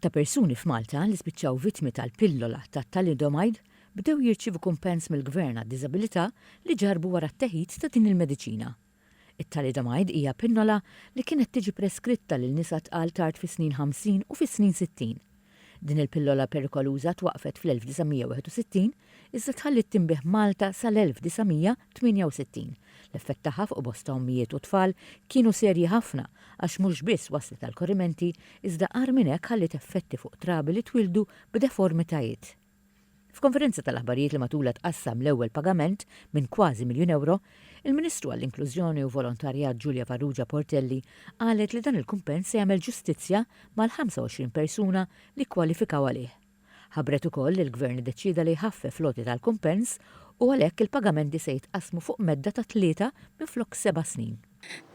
Mijiet ta' persuni f'Malta li spiċċaw vittmi tal-pillola tat-thalidomide bdew jirċievu kumpens mill-Gvern għad-diżabilità li ġarbu wara t-teħid ta' din il-mediċina. It-thalidomide hija pinnola li kienet tiġi preskritta lil nisa tqal tard fis-snin 50 u fis-snin 60. Din il-pillola perikoluża twaqfet fl-1961 iżda tħallit tinbih Malta sal-1968. L-effett tagħha fuq bosta ommijiet u tfal kienu serji ħafna għax mhux biss waslet għal korrimenti iżda qar minn hekk ħallit effetti fuq trabi li twildu b'deformitajiet. F'konferenza tal-aħbarijiet li matula tqassam l-ewwel pagament minn kważi €1,000,000, il-Ministru għall-Inklużjoni u Volontarjat Giulia Farrugia Portelli qalet li dan il-kumpens se jagħmel ġustizzja mal-25 persuna li kwalifikaw għalih. Ħabbret ukoll li l-Gvern iddeċieda li jħaffef loti tal-kumpens u għalhekk il-pagamenti se jitqasmu fuq medda ta' 3 minflok 7 snin.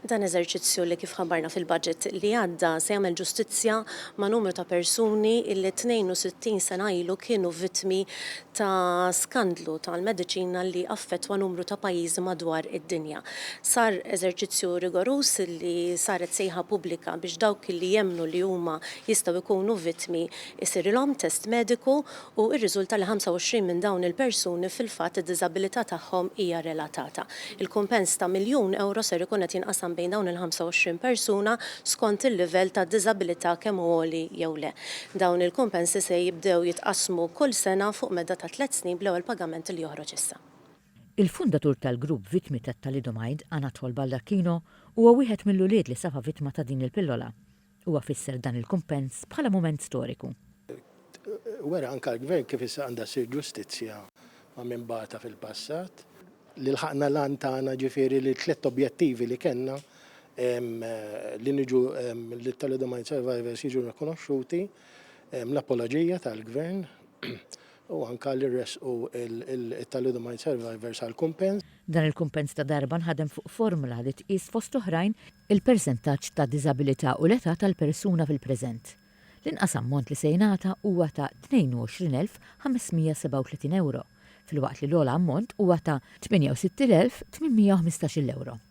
Dan eżerċizzju li kif ħabbarna fil-budget li għadda se jagħmel ġustizzja ma' numru ta' persuni illi 62 sena ilu kienu vittmi ta' skandlu tal-mediċina li affettwa numru ta' pajjiżi madwar id-dinja. Sar eżerċizzju rigorus li saret sejħa pubblika biex dawk li jemnu li huma jistgħu jkunu vittmi isirilhom test mediku u r-riżulta li 25 minn dawn il-persuni fil-fatt id-diżabilità tagħhom hija relatata. Il-kumpens ta' €1,000,000 ser ikun qed jinqasam bejn dawn il-25 persuna skont il-livell ta' diżabilità kemm għoli jew le. Dawn il-kumpensi se jibdew jitqasmu kull sena fuq medda ta' 3 snin bl-ewwel pagament li joħroġ issa. Il-fundatur tal-grupp vittmi tat-thalidomide, Anatol Baldacchino, huwa wieħed mill-ulied li safa vittma ta' din il-pillola. Huwa fisser dan il-kumpens bħala mument storiku. Wera anke l-Gvern kif issa għandha ssir ġustizzja ma' minn bagħta fil-passat. Li l-ħaqna lan tagħna ġifieri li 3 objettivi li kellna li niġu li thalidomide survivors jiġu rikonoxxuti, l-apoloġija tal-Gvern u anke li resqu il-thalidomide survivors għal kumpens. Dan il-kumpens ta' darba nħadem fuq formula li tqis fost oħrajn il-persentaġġ ta' diżabilità u l-età tal-persuna fil-preżent. L-inqas ammont li se jingħata huwa ta' €22,537 fil-waqt li l-ogħla ammont huwa ta' €68,815.